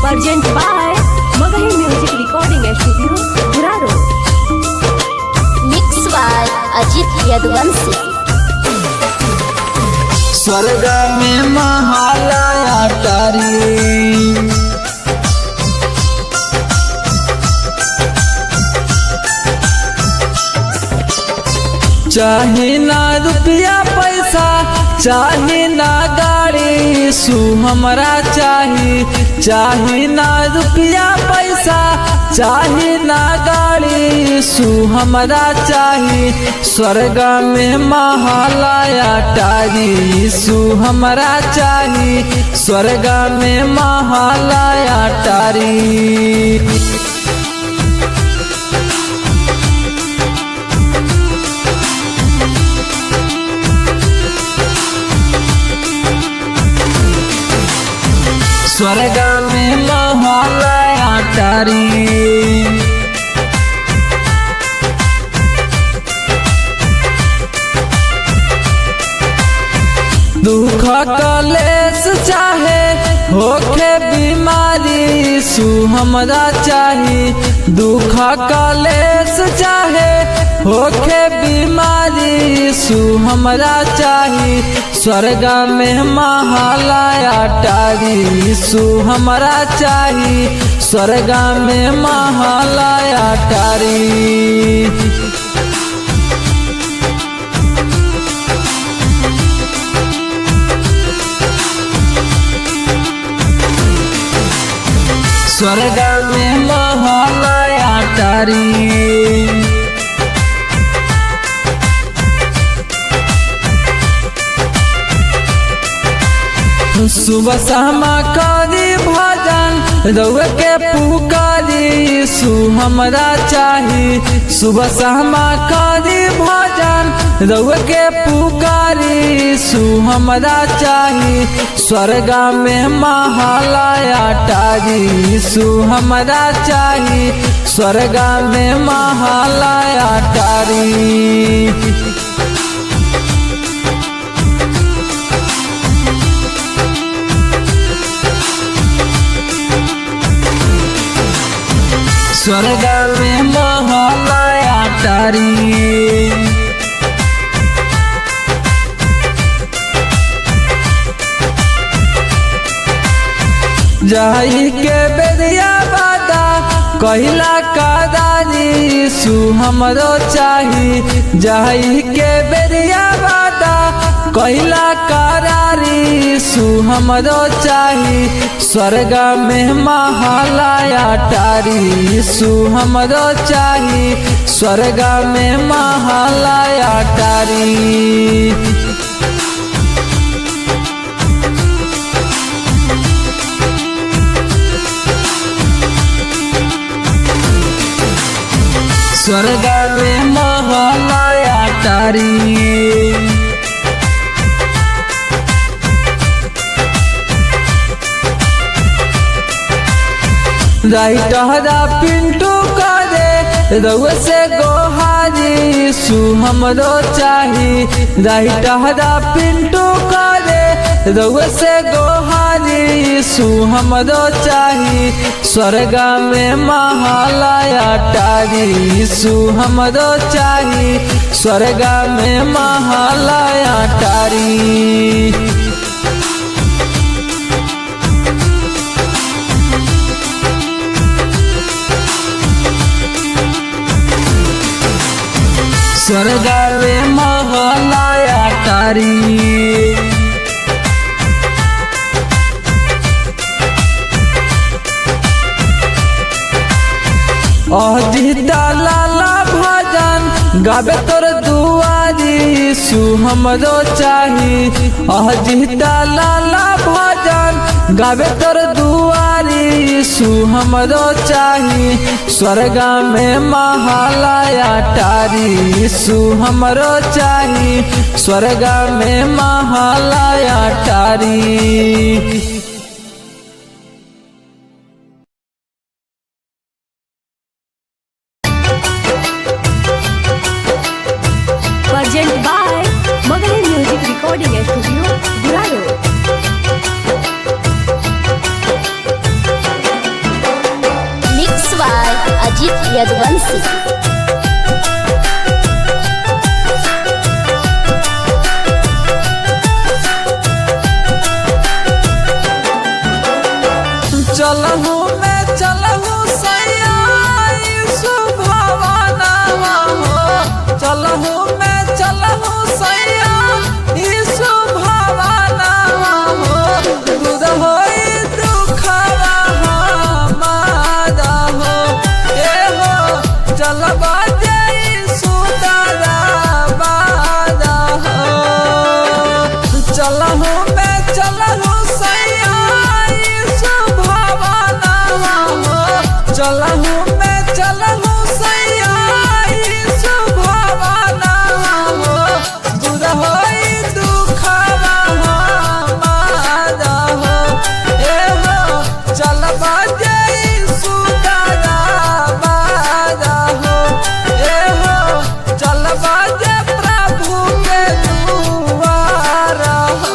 Present by Magahi Music Recording Studio, Guraro. Mixed by Ajit Yadvansi. स्वर्ग में महालया तारी चाहे ना रुपया पैसा चाहे ना गाड़ी सु हमरा चाहे ना रुपया पैसा चाहे ना गाड़ी सु हमरा चाही स्वर्ग में महालया तारी सु हमरा चाही स्वर्ग में महालया तारी। स्वर्ग में महालया तारी दुख कलेश चाहे होके बीमारी सु हमरा चाही दुख कलेश चाहे होके बीमारी सु हमरा चाही स्वर्ग में महालया तारी सु हमरा चाही स्वर्ग में महालया तारी। स्वर्ग में महालया तारी सुबह शाम करी भजन रउआ के पुकारी सु हमरा चाही सुबह शाम करी भजन रउआ के पुकारी सु हमरा चाही स्वर्ग में महालया तारी सु हमरा चाही स्वर्ग में महालया तारी। स्वर्ग में महालया तारी जाई के बेरिया बादा कहिला कादारी सु हमरो चाही जाई के बेरिया बादा कहिला करारी सु हमरो चाही स्वर्ग में महालया तारी सु हमरो चाही स्वर्ग में महालया तारी। स्वर्ग में महालया तारी राइटहरा पिंटू करे रउआ से गोहारी सु हमरो चाही राइटहरा पिंटू करे रउआ से गोहारी सु हमरो चाही स्वर्ग में महालया तारी सु हमरो चाही स्वर्ग में महालया तारी। स्वर्ग में महालया तारी अजिता लाला भजन गावे तोर दुआरी सु हमरो चाही अजिता लाला भजन गावे तोर दुआरी सु हमरो चाही स्वर्ग में महालया तारी सु हमरो चाही स्वर्ग में महालया तारी। Present by Magahi Music Recording Studio, Guraro. Yaduvanshi. चलहु मैं चलहु सैया यीशु भवानवा हो, चलहु मैं चलहु सैया यीशु भवानवा हो, दूर होई दुखवा हमारा हो, ए हो चलबा जे यीशु दरबारा हो, चलहु मैं चलहु सैया चलहु मैं चलहु सैया यीशु भवानवा हो, दूर होई दुखवा हमारा हो, ए हो चलबा जे यीशु दरबारा हो, ए हो चलबा जे प्रभु के दुआरा हो।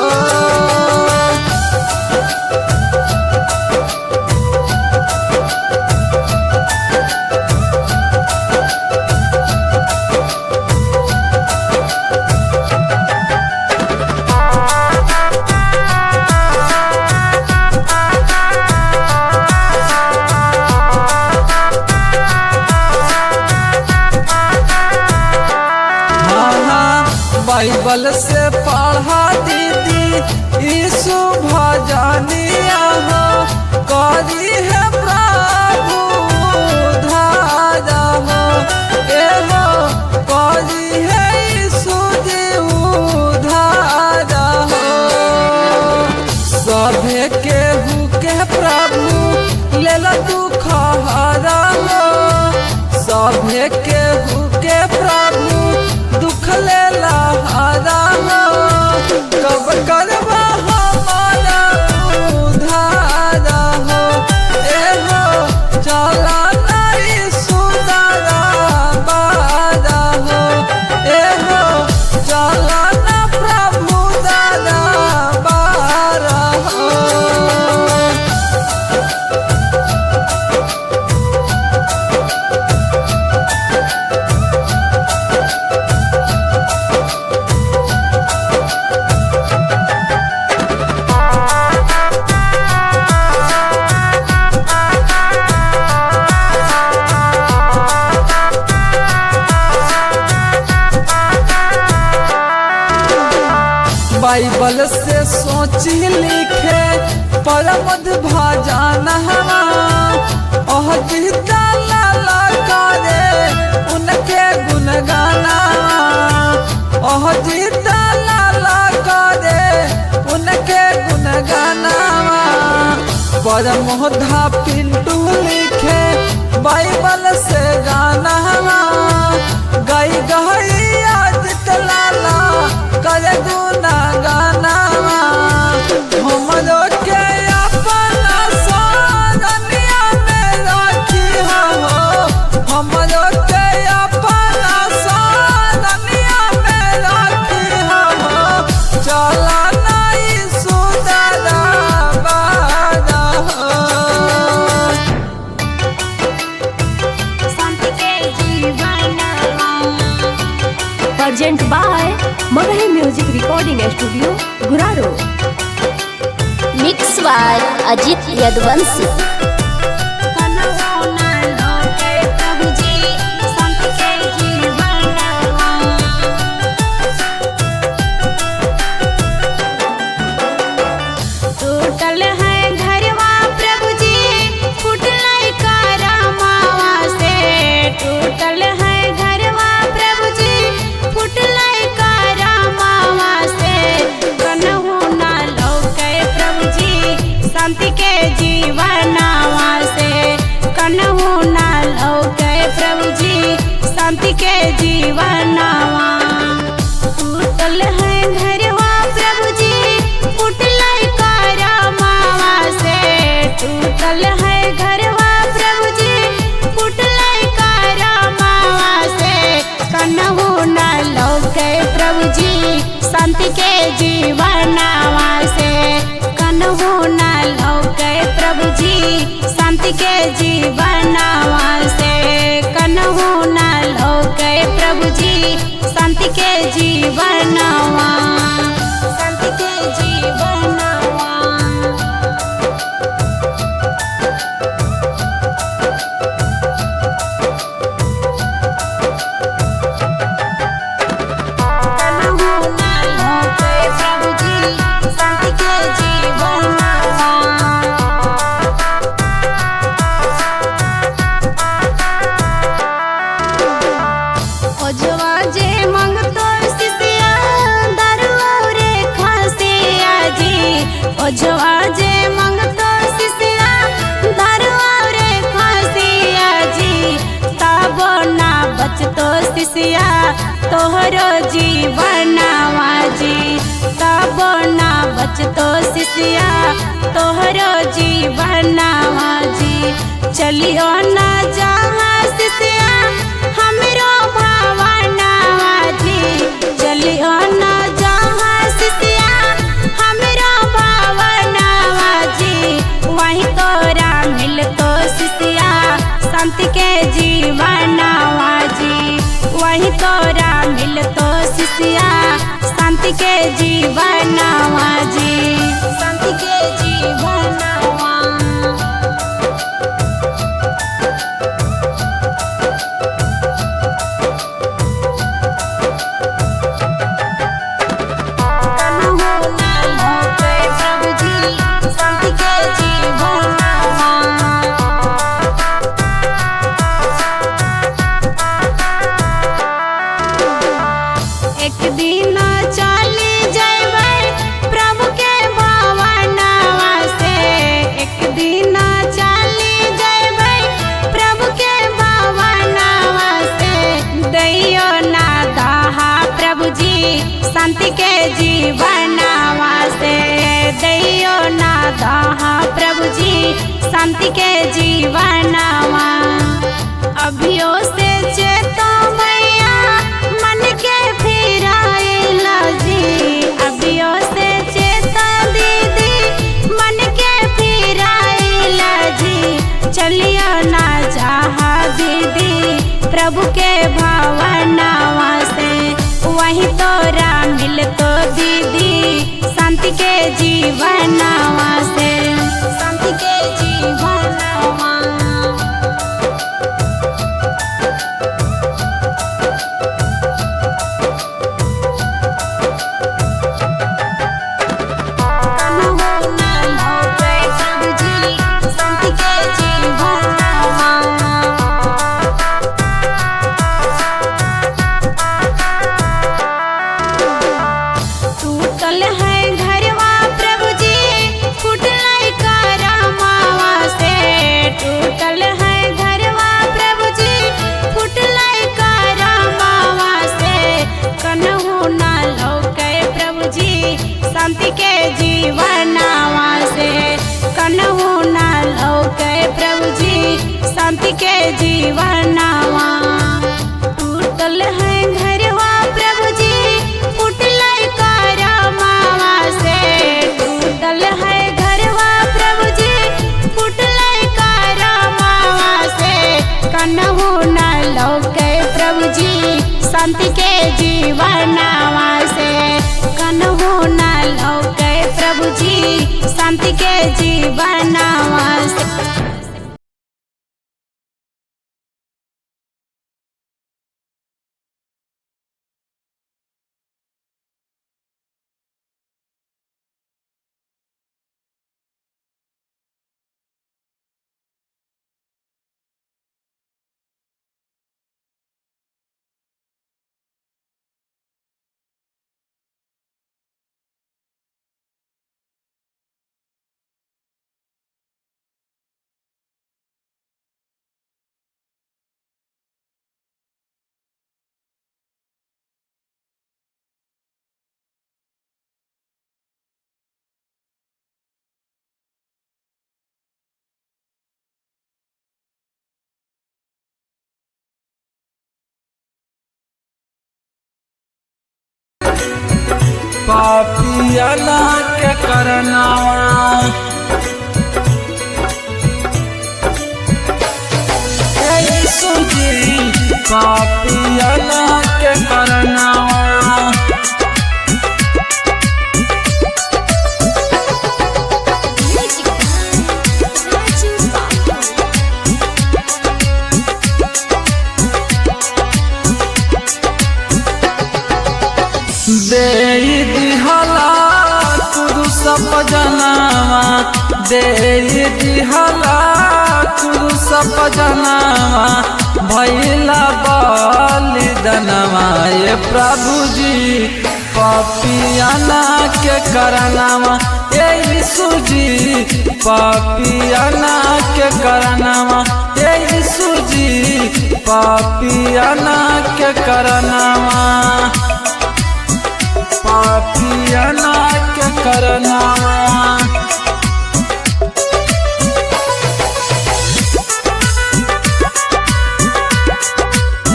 बाइबल से पढ़ा दीदी यीशु भजनिया हो, करी है प्रभु उद्धार हो, ए हो करी है यीशु जी उद्धार हो, सभे केहू के प्रभु लेला दुख हरा हो, सभे केहू के प्रभु दुख लेला हरा हो, कब करबा हमारा उद्धार हो, ए हो चला नहीं सुधारा हो, ए हो चला ना प्रभु दरबारा हो। बाइबल से सोची लिखे परमद भजनवा, ओह गीता लाला करे उनके गुणगानवा, ओह गीता लाला करे उनके गुणगानवा, परमोधा पिंटू लिखे बाइबल से गानवा, गई गई आज लाला करे गुणगानवा, हमरो के अपना सारनिया में राखी हो, हमरो के अपना सारनिया में राखी हो, चला नहीं सुधारा हो। Urgent by Magahi Music Recording Studio, Guraro. Mix by Ajit Yaduvanshi. टूटल है घरवा प्रभु जी, फुटल करमावा से, टूटल है घरवा प्रभु जी, फुटल करमावा से, कन्हू ना लौके प्रभु जी शांति के जीवनावा से, कन्हू ना लौके प्रभु जी शांति के जीवनावा, टूटल है घरवा प्रभु जी, फुटल करमावा से, टूटल है घरवा प्रभु जी, फुटल करमावा से, कन्हू ना लौके प्रभु जी शांति के जीवनावा से, कन्हू ना लौके प्रभु जी शांति के जीवनावा से। शिष्या तोहरो जीवनवा जी, तब ना बचतो शिष्या तोहरो जीवनवा जी। चलियो ना जहाँ शिष्या हमरो भावनवा जी, चलियो ना जहाँ शिष्या हमरो भावनवा जी। वहीं तोरा मिलतो शिष्या शांति के जीवनवा जी, वहीं तोरा मिलतो शिष्या शांति के जीवनवा जी, शांति के जीवनवा। एक दिन चली जैबै प्रभु के भवनवा से, एक दिन चली जैबै प्रभु के भवनवा से। दैयो ना दहा प्रभु जी शांति के जीवनवा से, दैयो ना दहा प्रभु जी शांति के जीवनवा। अभियो से चेतो मैया मन के फिराइला जी, अभियो से चेता दीदी मन के फिराइला जी। चलियो ना जहाँ दीदी प्रभु के भवनवा से, वहीं तोरा मिलतो दीदी शांति के जीवनवा से, शांति के जीवनवा। टूटल है घरवा प्रभु जी फुटलाई करमावा से, टूटल है घरवा प्रभु जी फुटलाई करमावा से। कन्हू ना लौके प्रभु जी शांति के जीवनवा से, कन्हू ना लौके प्रभु जी शांति के जीवनवा। टूटल है घरवा प्रभु जी फुटलाई करमावा से, टूटल है घरवा प्रभु जी फुटलाई करमावा से। कन्हू ना लौके प्रभु जी शांति के जीवनवा से, कन्हू ना लौके प्रभु जी शांति के जीवनवा से। पापियाला के करनावा, यीशु जी पापियाला के करनावा। दे दिहला तू सब जनावा, दे दिहला तू सब जनावा। भैला बलिदानवा ये प्रभु जी पापियाना के करनावा, ये यीशु जी पापियाना के करनावा, ये यीशु जी पापियाना के करनावा पापियाना के करनावा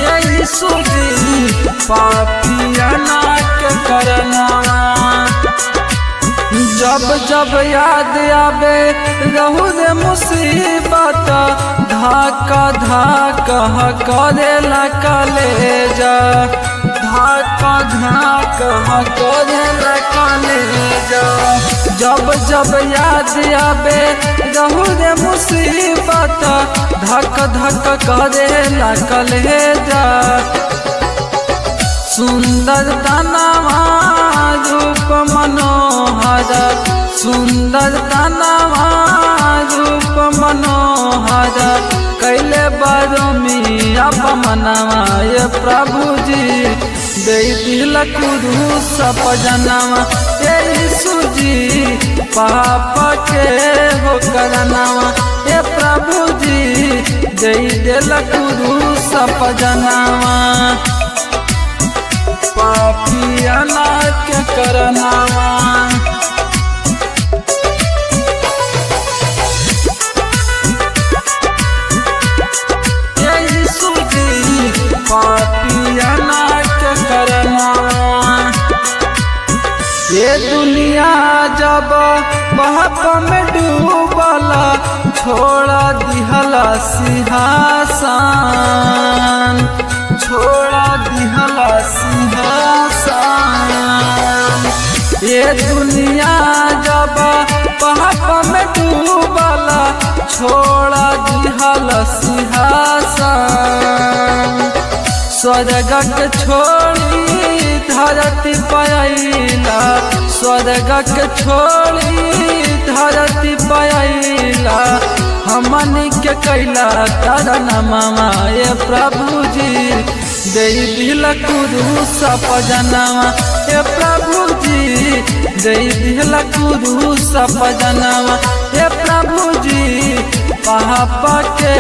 यीशु जी पापियाना के करनावा जब जब याद आवे रहू रे मुसीबत धाका धाका करेला कलेजा धाका धाका करेला कलेजा जब जब याद आवे रहू रे मुसीबत धक धक करेला कलेजा सुंदर तनवा रूप मनोहर सुंदर तनवा रूप मनोहर कैले बारो मिया मनवा ये प्रभु जी दे दिल कुरु सब जनवा ये यीशु जी पाप के हो करनावा ये प्रभु जी दे दिल कुरु सब जनवा पापियाना के करनावा यीशु जी पापियाना के करनावा ये दुनिया जब पाप में डूबला छोड़ा दिहला सिंहासन छोड़ा दिहला सिंहासन ये दुनिया जब पाप में डूबला छोड़ा दिहला सिंहासन स्वर्ग के छोड़ी धरती पायला स्वर्ग के छोड़ी धरती पायला हमनी के कैला करनमा ये प्रभु जी दे दिल कुरु सब जनवा ये प्रभु जी दे दिल कुरु सब जनवा ये प्रभु जी पाप के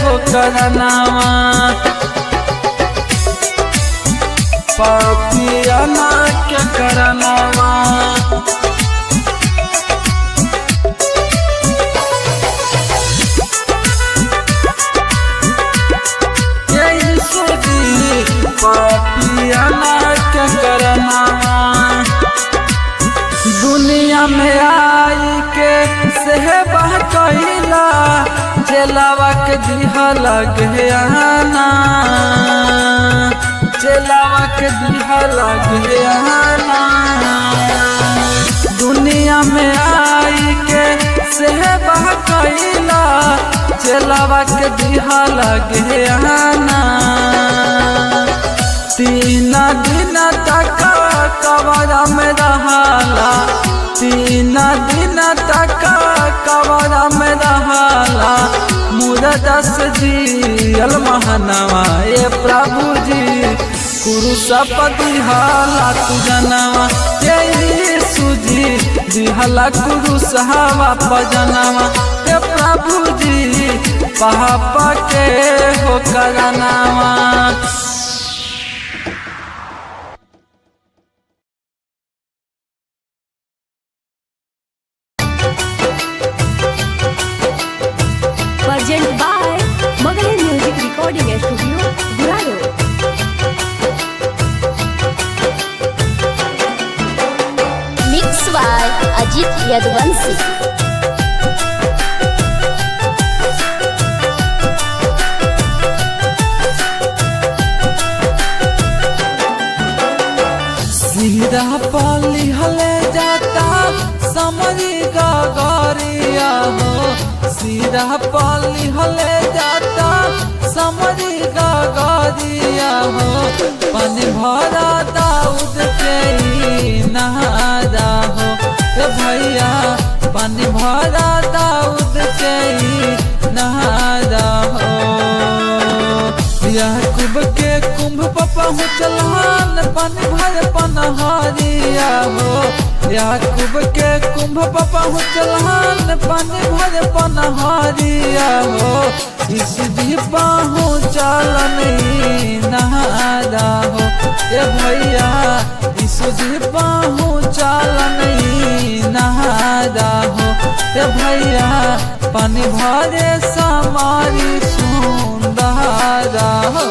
हो करनावा पापियाना के करनावा यीशु जी पापियाना के करनावा दुनिया में आई के सेहबा कैला जेलावा के दिहला गयाना जेलावा के दिहला गयाना दुनिया में आई के सेहबा कैला जेलावा के दिहला गयाना 3 दिन तक कबरा में रहाला 3 दिन तक कबरा में रहाला मुरदस जियल महनवा ये प्रभु जी कुरु सपति हाला तू जनवा ये यीशु जी दिहला कुरु सहावा पजनवा ये प्रभु जी पाप के हो करनावा Present by Magahi Music Recording Studio, Guraro. Mix by Ajit Yaduvanshi. सीधा पाली हले जाता समरी गगरिया हो सीधा पाली हले जाता समरी गगरिया हो पानी भरा दाऊद के नहारा हो भैया पानी भरा दाऊद के नहारा हो याकूब के कुंभ पर पहुँचलन पानी भर पनहरिया हो याकूब के कुंभ पहुँचलन पानी भर पनहरिया हो ईसुजी पहुँचलन नहारा हो ए भैया ईसुजी पहुँचलन नहारा हो ए भैया पानी भरे समारी सुंदरा हो।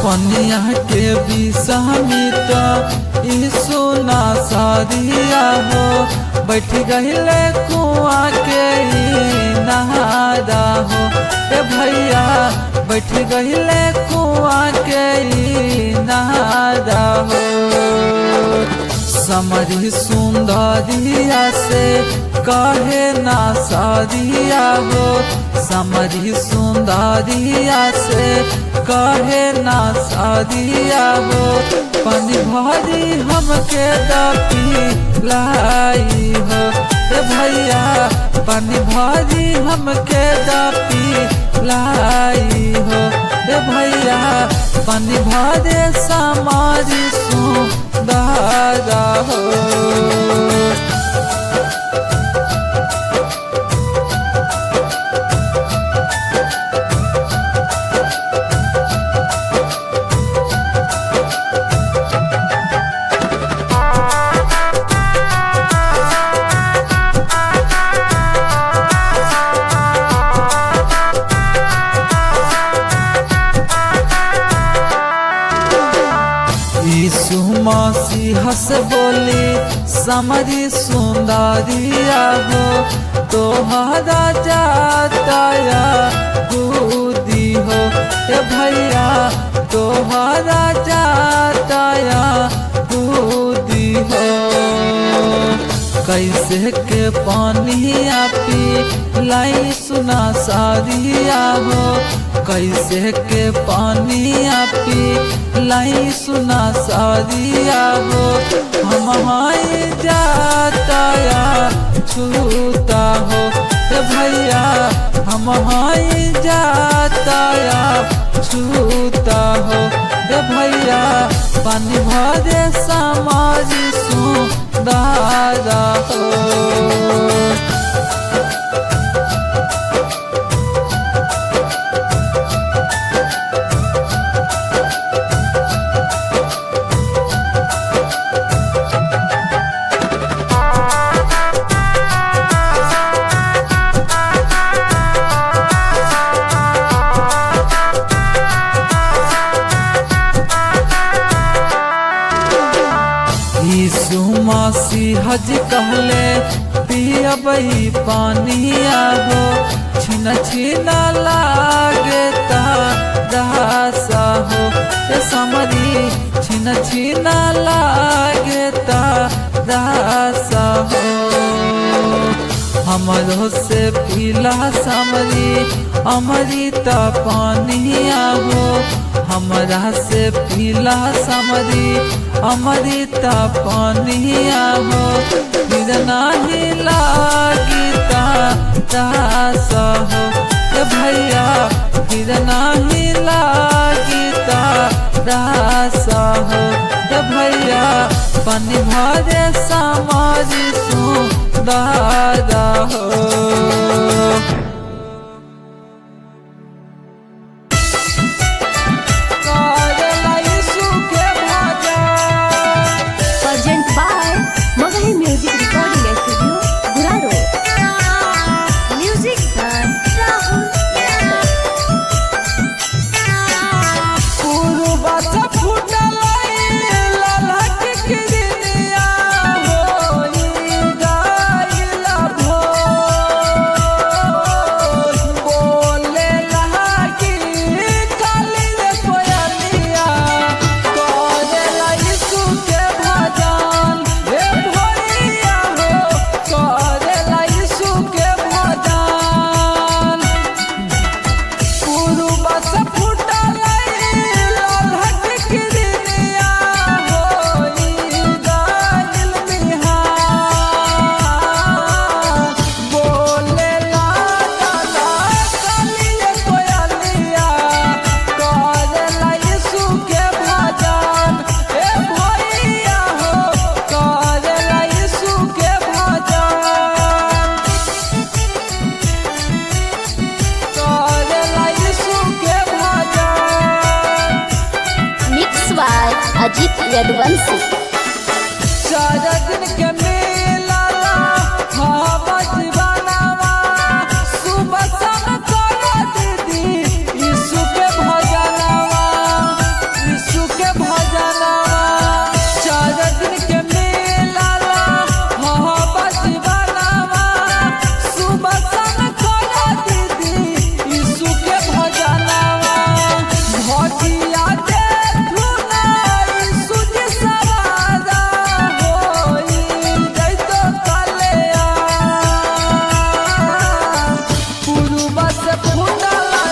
पनिया के विषमित यीशु नासरिया हो बैठ गहिले कुआं के नहारा हो ए भैया बैठ गहिले कुआं के नहारा हो। समरी सुंदरिया से कहे नासरिया हो समरी सुंदरिया से कहे नासरिया हो पानी भरी हमके दपी लाई हो ए भैया पानी भरी हमके दपी लाई हो ए भैया पानी भरे समारी सुंदरा हो। यीशु मसीह से बोली समरी सुंदरिया हो तोहरा जाताया दूदी हो ए भैया तोहरा जाताया दूदी हो। कैसे के पानिया पी लाई सुना सारिया हो कैसे के पानिया पी लाई सुना सारिया हो हम जाताया छूता हो ए भैया हम जाताया छूता हो ए भैया पानी भरे समारी सुंदरा हो। यीशु मसीह जी कहले पियबई पानिया हो छिन छिन लागे तासा हो ए समरी छिन छिन लागे तासा हो। हमरो से पीला समरी अमृत पानिया हो हमरा से पीला समरी अमृत पानिया हो फिर नाही लागी तासा हो ए भैया फिर नाही लागी तासा हो ए भैया पानी भरे समारी सुंदरा हो। Present by Magahi Music Recording Studio, Guraro. Music by Rahul Yadav. पूर्वा से फूटल ललक किरनिया होई गाइला भोर अजीत यदुवंशी। 4 दिन के मेला हवा दीवानावा सुबह शाम करो दीदी यीशु के भजनवा यीशु के भजनवा 4 दिन के मेला हवा दीवानावा सुबह शाम करो दीदी यीशु के भजनवा भटिया देखू ना यीशु जी सवारा होई जैतो कलेया पुरुबा से फुंडला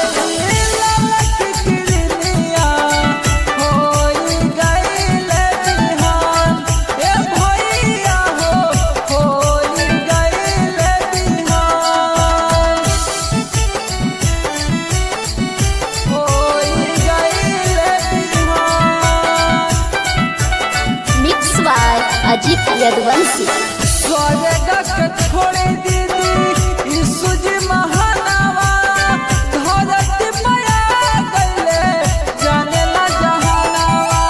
ललक किरनिया होई गइले बिहान ए भैया होई गइले बिहान होई गइले बिहान मिक्स बाय अजीत यदुवंशी। स्वर्ग के छोड़े दीदी यीशु जी महानावा धरती माया गइले जानेला जहानावा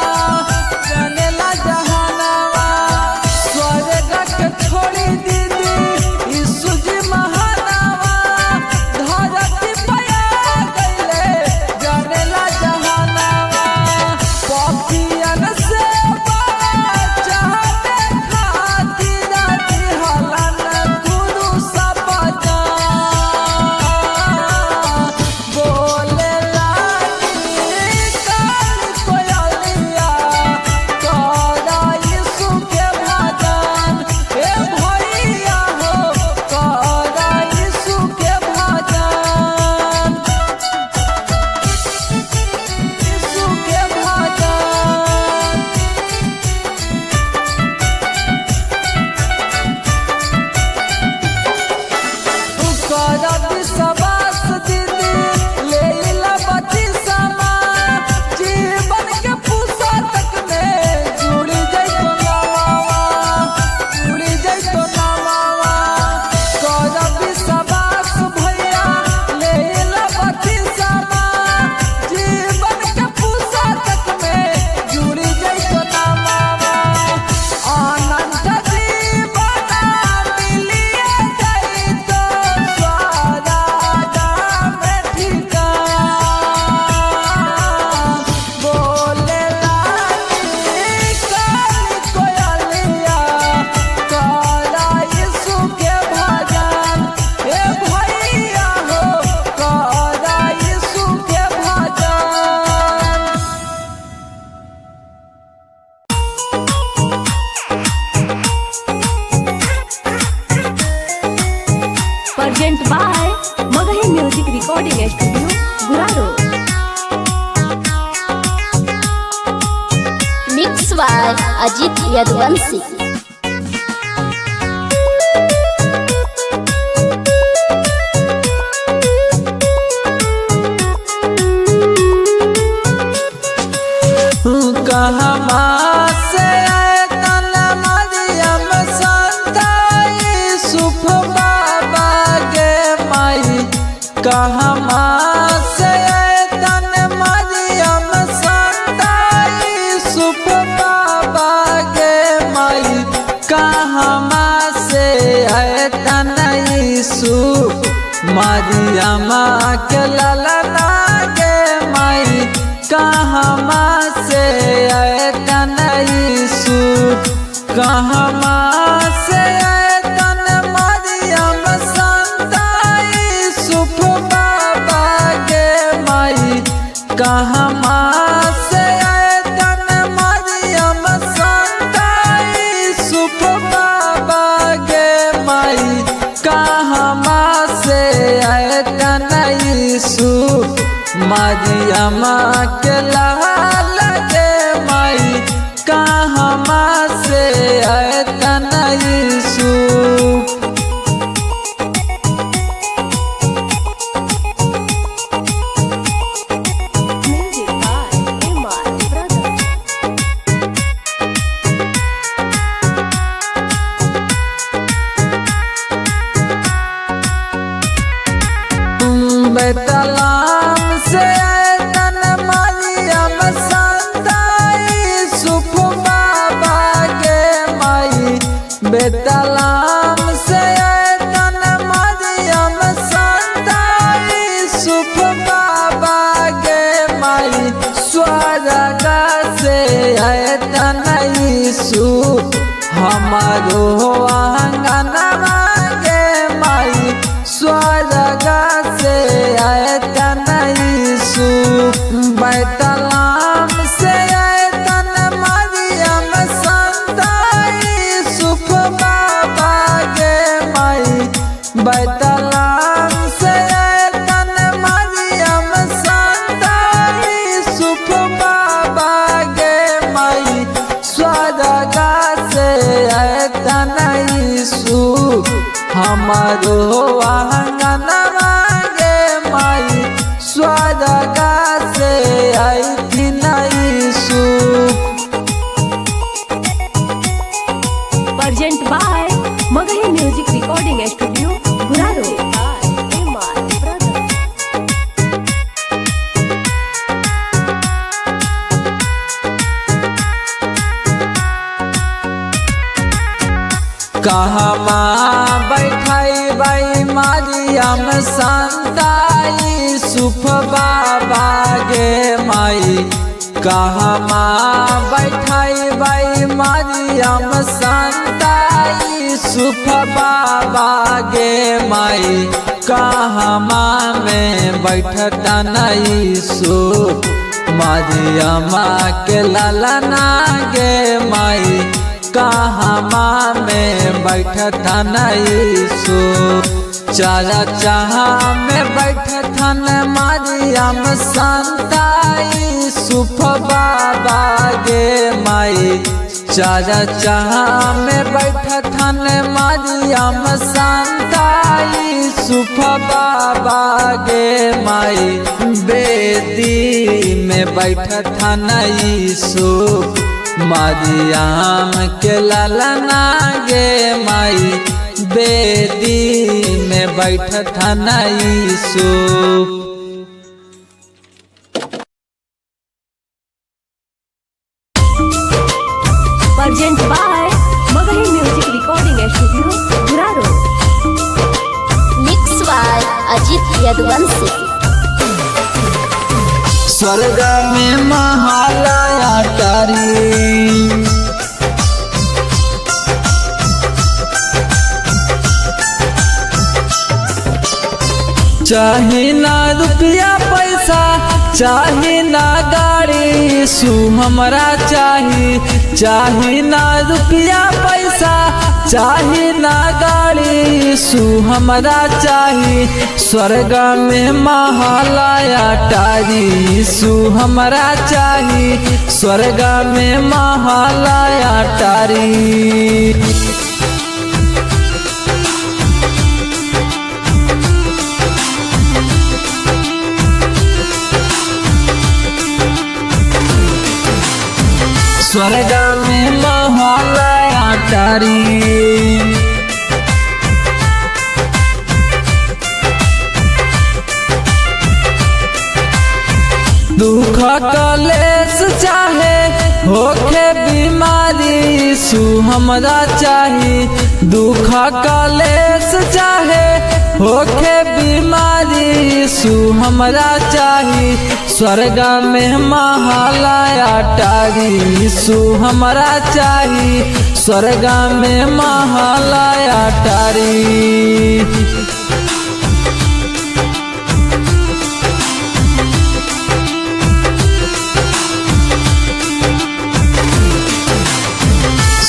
जानेला जहानावा स्वर्ग के छोड़े दीदी यीशु जी महानावा धरती माया गइले जानेला जहानावा पपियन से चाहते खातिर दिहलन गुरु सब बोले लागी काल कोयलिया करा यीशु के भजन ए भैया करा यीशु के भजन यीशु के भजन करब विश्वास दीदी लेला बची समा जीवन के पुस्तक में जुड़ी जइतो नावा जुड़ी जइतो नावा करब विश्वास भैया लेला बची समा जीवन के पुस्तक में जुड़ी जइतो नावा आनंद जीवन मिलिए जइतो स्वादा में ठिकान बोले लागी काल कोयलिया करा यीशु के भजन ए भैया करा यीशु के भजन present by Magahi music recording studio Guraro. Mix by Ajit Yaduvanshi. कहमा से आए तन मरियम संता यूसुफ बाबा गे माई कहमा से आए तन मरियम संता यूसुफ बाबा गे माई कहमा से आए तन यूसुफ मरियम के ललना गे माई कहमा से आए तन यूसुफ कहमा से आए तन मरियम संता यूसुफ बाबा गे माई कहमा से आए तन मरियम संता यूसुफ बाबा गे माई कहमा से आए तन यूसुफ मरियम के लाल गे माई कहमा से आए तन Yusuf music by MR brothers. Bethlehem से आए तन मरियम स्वर्ग से आयतन यीशु हमारो आंगनवा गे माई स्वर्ग से आयतन यीशु बैतलहम से आयतन मरियम संता यूसुफ बाबा गे माई बैतलहम से आयतन मरियम संता यूसुफ बाबा गे माई स्वर्ग से आयतन यीशु हमारो आंगनवा गे माई स्वर्ग से आयतन यीशु। Present by Magahi Music Recording Studio, Guraro. कहमा बैठाई बाई मारियम संता यूसुफ बाबा गे माई कहमा बैठाई बाई मारियम संता यूसुफ बाबा गे माई कहमा में बैठतन यूसुफ मारियमा के ललना गे माई कहमा में बैठतन यीशु चारा चाहा में बैठतन मरियम संता यूसुफ बाबा गे माई चारा चाहा में बैठतन मरियम संता यूसुफ बाबा गे माई बेदी में बैठतन यीशु मरियम के ललना गे माई बेदी में बैठतन यीशु। Present by Magahi Music Recording Studio, Guraro. Mix by Ajit Yadvansi. स्वर्ग में महालया तारी चाहे ना रुपया पैसा चाहे ना गाड़ी सु हमरा चाहे ना रुपया पैसा चाहे ना गाड़ी सु हमरा चाही स्वर्ग में महालया टारी सु हमरा चाही स्वर्ग में महालया टारी। स्वर्ग में महालया टारी दुख कलेश चाहे होके बीमारी सु हमरा चाही दुख कलेश चाहे होके बीमारी सु हमरा चाही स्वर्ग में महालया टारी सु हमरा चाही स्वर्ग में महालया टारी।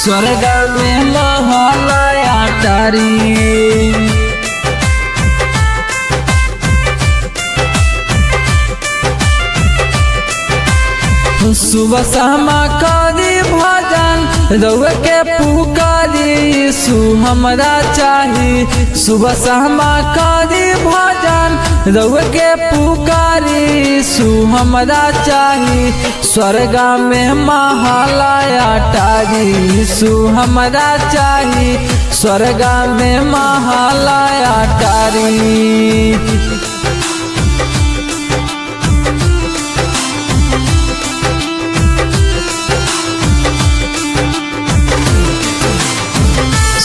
स्वर्ग में महालया टारी सुबह शाम करी भजन रउआ के पुकारी सु हमरा चाही सुबह शाम करी भजन रउआ के पुकारी सु हमरा चाही स्वर्ग में महालया टारी सु हमरा चाही स्वर्ग में महालया टारी।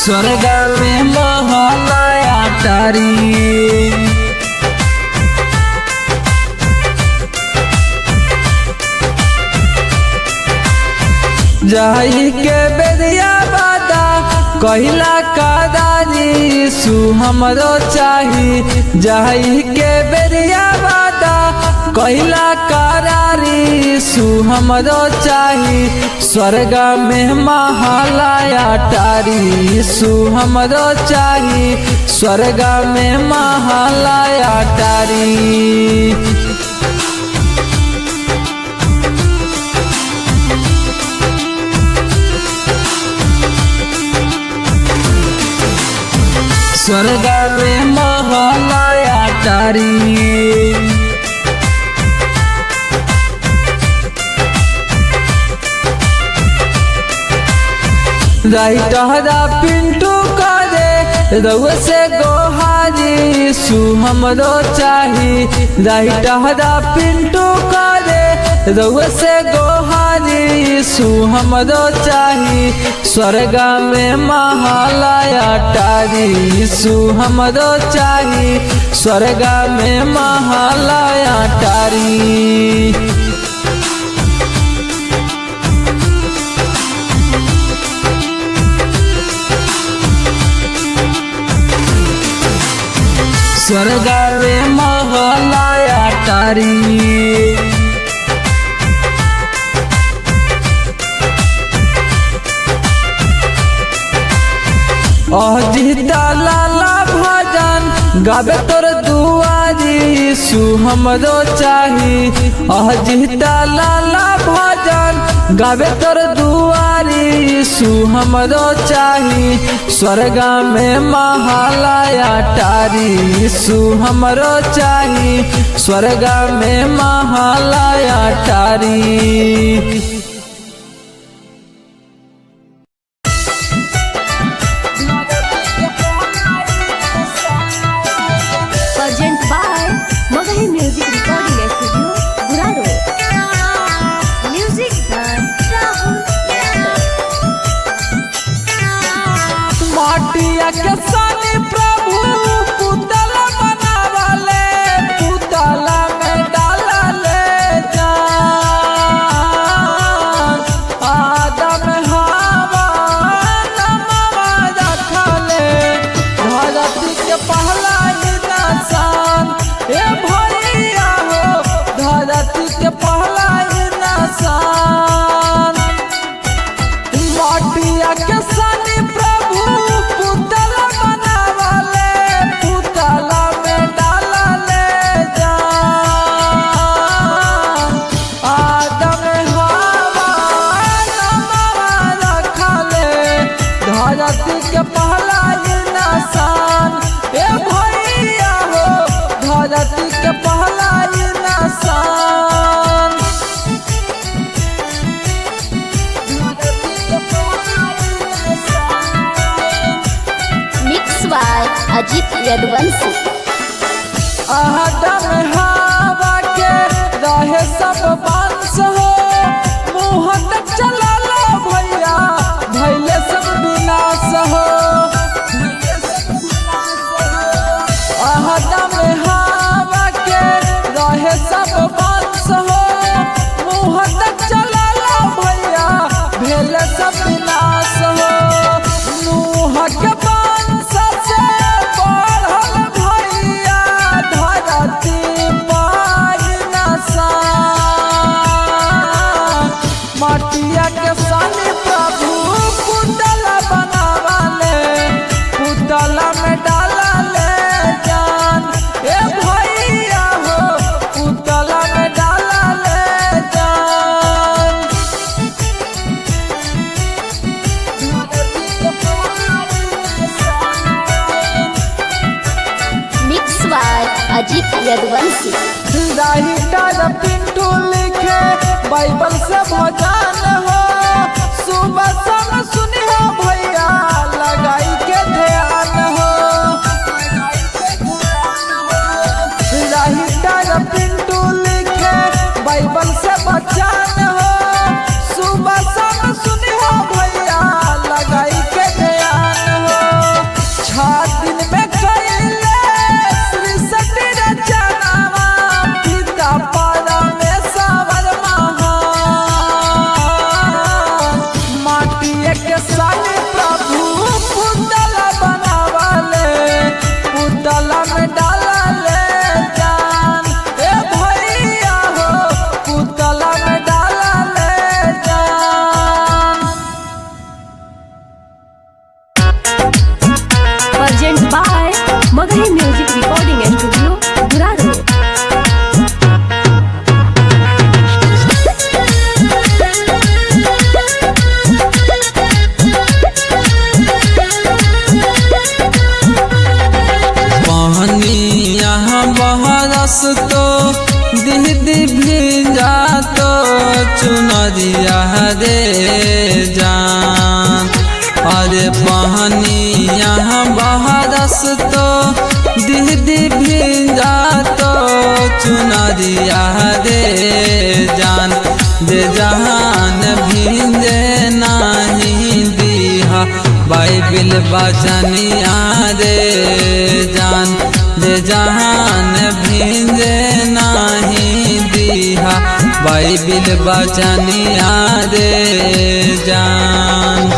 स्वर्ग में महालया टारी जाई के बेरिया बादा कहिला कादारी सु हमरो चाही जाई के बेरिया बादा कहिला करारी सु हमरो चाही स्वर्ग में महालया टारी सु हमरो चाही स्वर्ग में महालया टारी। स्वर्ग में महालया टारी। राइटहरा पिंटू करे रउआ से गोहारी सु हमरो चाही राइटहरा पिंटू करे रउआ से गोहारी सु हमरो चाही स्वर्ग में महालया टारी सु हमरो चाही स्वर्ग में महालया टारी। स्वर्ग में महालया टारी। अजिता लाला भजन गावे तोर दुआरी सु हमरो चाही अजिता लाला भजन गावे तोर दुआरी सु हमरो चाही स्वर्ग में महालया टारी सु हमरो चाही स्वर्ग में महालया टारी। Present by Magahi Music Recording Studio, Guraro. Music by Rahul Yadav. माटिया के सानी प्रभु पुतला बनावले पुतला में डालले जान आदम हवा नमवा रखले धरती के पहला इंसान ए भैया हो धरती के पहला इंसान माटिया के सानी प्रभु पुतला बनावले पुतला में डालले जान आदम हवा नमवा रखले धरती के पहला इंसान ए भैया हो धरती के पहला इंसान। Mix by Ajit Yaduvanshi. आदम हवा के रहे सब वंश हो मुँह तक चला लो भैया भैले सब विनाश हो आदम हवा के रहे सब वंश हो मुँह तक चला लो भैया भैले सब विनाश हो नूह के वंश से बढ़ल भैया धरती पर इंसान माटिया के सानी प्रभु पुतला बनावले पुतला में डालले जान ए भैया हो पुतला में डालले जान। Mix by Ajit Yaduvanshi. Writer Pintu लिखे बाइबल से भजन हो सुबह शाम सुनी हो भैया लगाई के ध्यान हो राइटर पिंटू लिखे बाइबल से भजन हो सुबह शाम सुनी हो भैया लगाई के ध्यान हो 6 दिन में कैले सृष्टि रचनावा पिता परमेश्वर महान चुनरिया दे जान। अरे पहनी यहाँ बहरस तो दीदी भिंजा तो चुनरिया दे जान। दे जहान भिंजे नहीं दीहा बाइबिल बचनिया दे जान। दे जहान भिंजे नहीं दीहा बाइबिल बचनिया दे जान।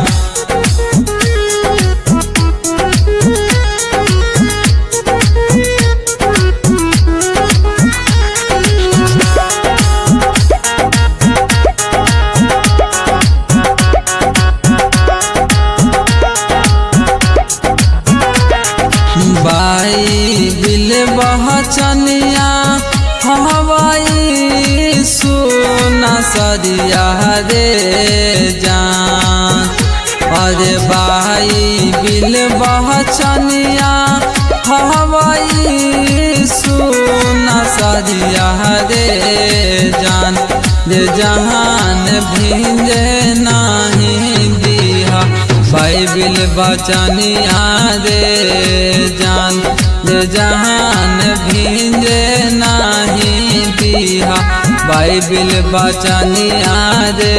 बाइबिल बचनिया हवाई सुना सरिया दे जान। अरे बाइबिल बचनिया हवाई सुना सरिया दे जान। दे जहान भिंजे नहीं दीहा बाइबिल बचनिया दे जान। दे जहान भिंजे नहीं दीहा बाइबिल बचनिया दे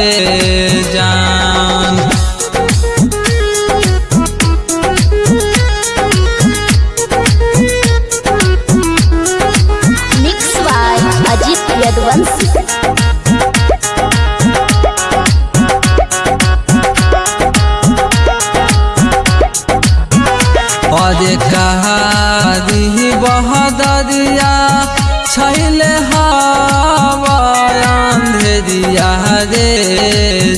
जान। Mix by Ajit Yaduvanshi. अरे कहारी बहदरिया छैले हवा अंधेरिया दे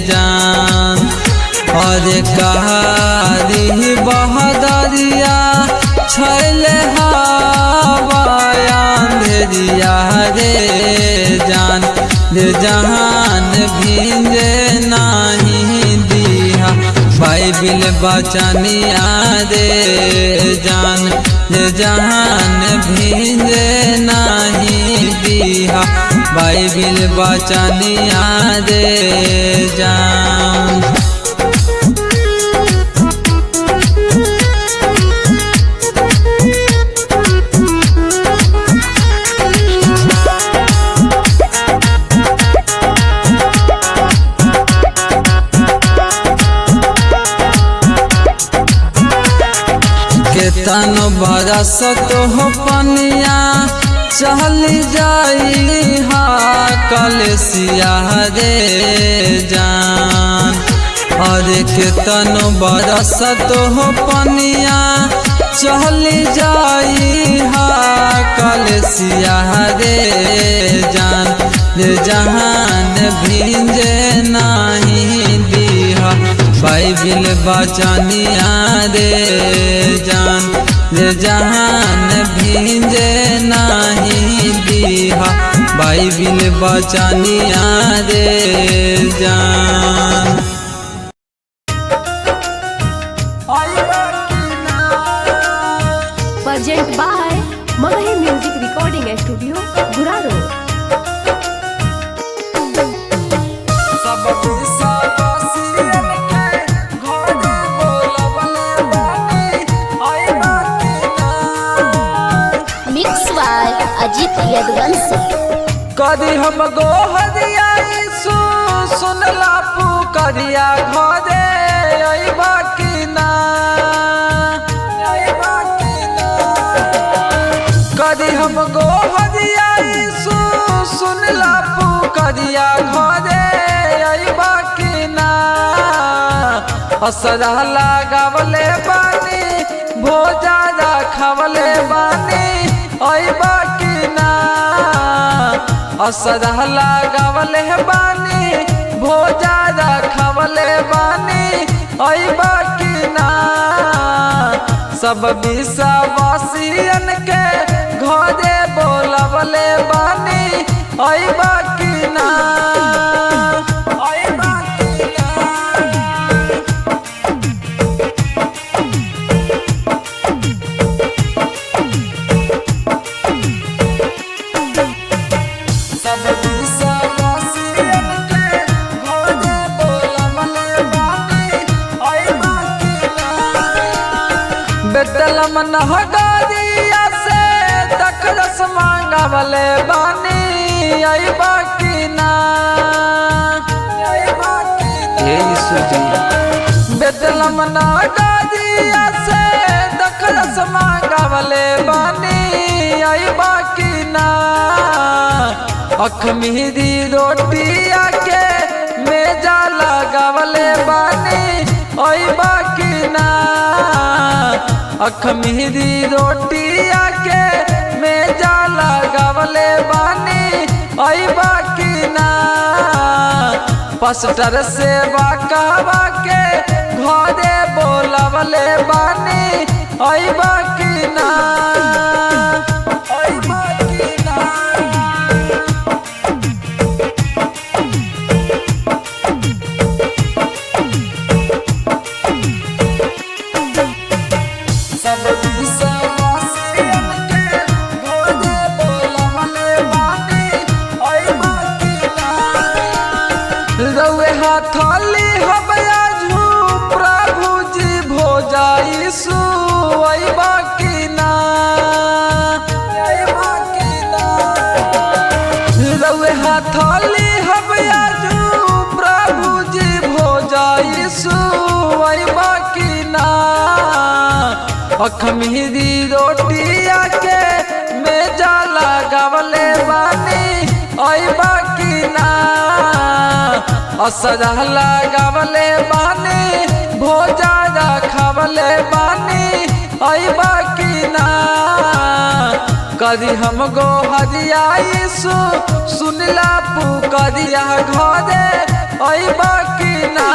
जान। अरे कहारी बहदरिया छैले हवा अंधेरिया दे जान। दे जहान भिंजे नहीं दीहा बाइबिल बचनिया दे जान। दे जहान भिंजे नहीं दीहा बाइबिल बचनिया दे जान। केतन बरस तो पनिया चल जाई हा कलसिया दे जान। अरे केतन बरस तो पनिया चल जाई हा कलसिया दे जान। दे जहान भिंजे नहीं दीहा बाइबिल बचनिया दे जान। दे जहान भिंजे नहीं दीहा बाइबिल बचनिया दे जान। Present by Magahi music recording studio Guraro. Mix by Ajit Yaduvanshi. कदी हम गोहरिया सुनला पुकरिया घरे अइबा कि ना। कदी हम गोहरिया सुनला पुकरिया घरे अइबा कि ना। असरा लगावले बानी भोजा रखवले बानी अइबा कि ना। असरा लगावले बानी भोजा रखवले बानी अइबा कि ना। सब विश्वासियन के घरे बोलवले बानी अइबा कि ना। अइबा कि ना। सब विश्वासियन के बेदलम नहगरिया से दखरस मांगवले बानी आई बाकी ना बेदलम नहगरिया से दखरस मांगवले बानी आई बाकी ना अखमीरी रोटिया के मेजा लगावले बानी ओई बाकी ना अखमीरी रोटिया के मेजा लगावले बानी ओई बाकी ना पास्टर से बाकावा के घरे बोलावले बानी ओई बाकी ना ओई बाकी ना थाली हबया झू प्रभु जी भोजाई सुई बाकी ना रउे थाली हबया झू प्रभु जी भोजाई सुई बाकी ना अखमीरी रोटिया के मेजा लगावले बानी ओई बाकी ना असरा लगावले बानी भोजा रखवले बानी आई बाकी ना करी हम गो हरियाई सुनला पुकरिया घरे आई बाकी ना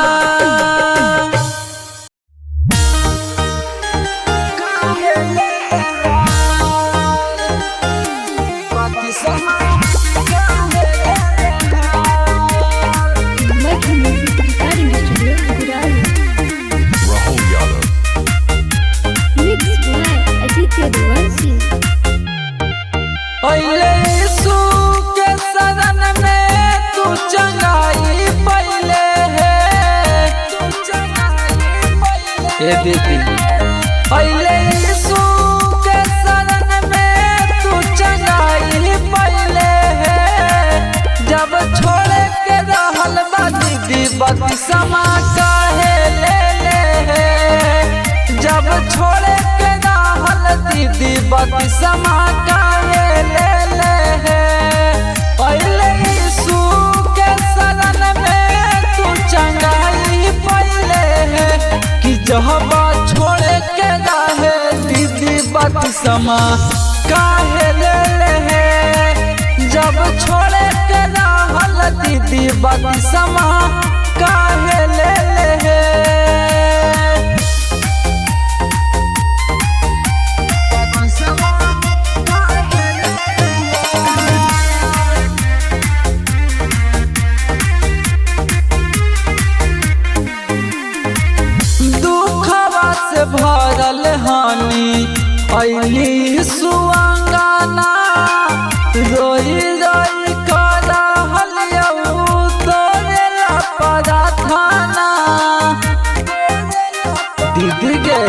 दीदी पहले यीशु के शरण में तू चंगाई पहले है जब छोड़ के रहल बा दीदी बत्तीसमा काहे ले है जब छोड़ के रहल दीदी बत्तीसमा काहे ले है पहले यीशु के शरण में तू चंगाई पहले है कि जब छोड़े के रहे दीदी बत्तीसमा काहे ले है जब छोड़े के रहल दीदी बत्तीसमा काहे ले है भरल हानि अली सुअंगाना रोई रोई कर तोरे प्रार्थना दीदी के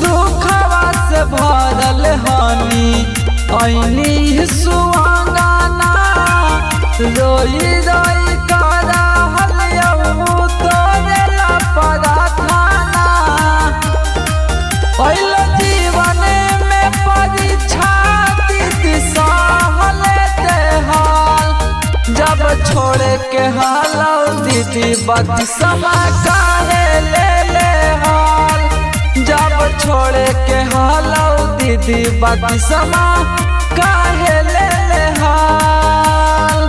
दुखवा से भरल हानि अली सुअंगाना रोई रोई कर तोरे प्रार्थना पहले जीवन में परीक्षा दीदी सहलते हाल जब छोड़ के हाल दीदी बत्तीसमा काहे ले हाल जब छोड़ के हाल दीदी बत्तीसमा काहे ले हाल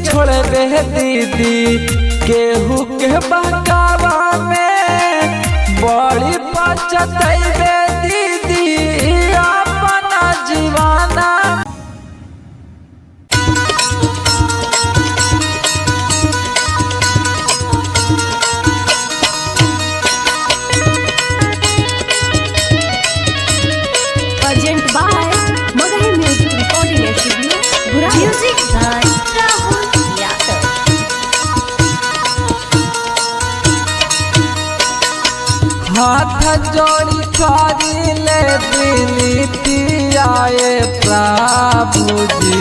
छोड़े बे दीदी केहू के बहकावा में बड़ी पचतैबे दीदी अपना जीवाना जोड़ी करी ले बिनतियाए प्रभु जी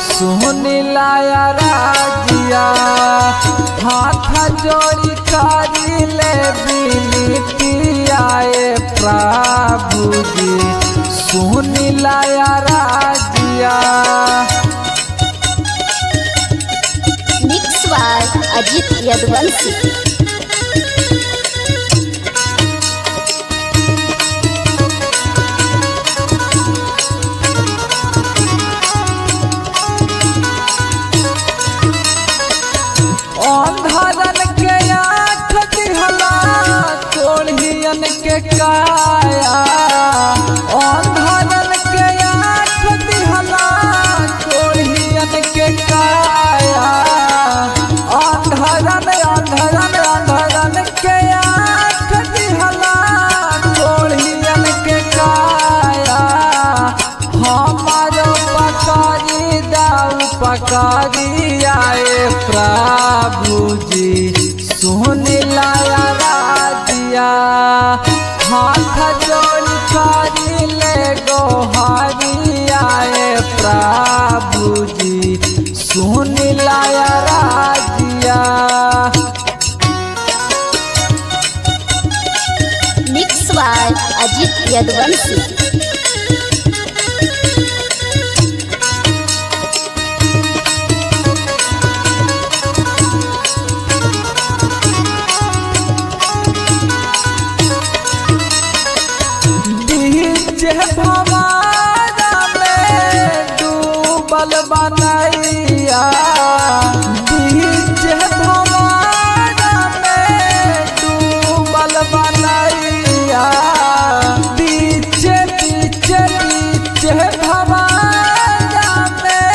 सुन लाया राजिया। हाथ जोड़ी करी ले बिनतियाए प्रभु जी सुन लाया राजिया। Mix by Ajit Yaduvanshi. अंधारन के आँख दिहला कोढ़ियन के काया। अंधारन के आँख दिहला कोढ़ियन के काया। अंधारन अंधारन अंधारन के आँख दिहला कोढ़ियन के काया। हमारो पकारी दाऊ पकारी आए प्रभु जी सुन लाया राजिया। हाथ जोड़ी करी ले गोहारी आए प्रभु जी सुन लाया राजिया। Mix by Ajit Yaduvanshi. भवारा में डूबल बनैया। बीच भवारा में डूबल बनैया। बीच बीच बीच भवारा में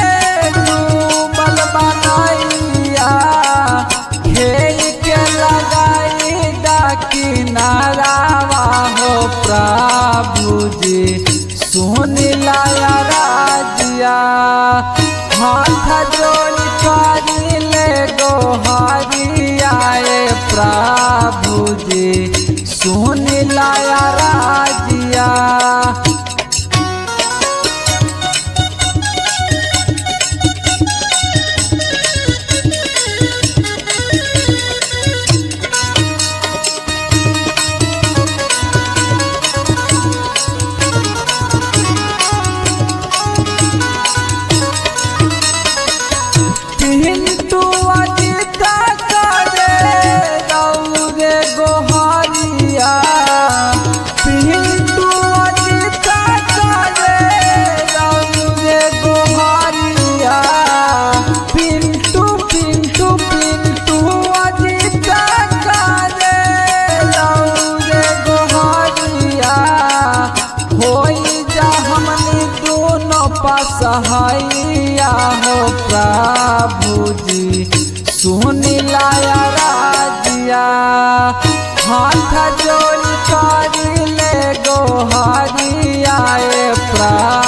डूबल बनैया। खेल के लगाई दा किनारावा हो प्रभु जी सुन लाया राजिया। हाथ जोड़ी करी ले गोहारी आए प्रभु जी सुन लाया राजिया। पिंटू अजीता करे दौरे गोहारिया। पिंटू अजीता करे दौरे गोहारिया। पिंटू पिंटू पिंटू अजीता करे दौरे गोहारिया। होई जा हमनी दोनों पसहैया हो प्रभु जी सुन लाया राजिया। हाथ जोड़ी करी ले गोहारी आए प्रभु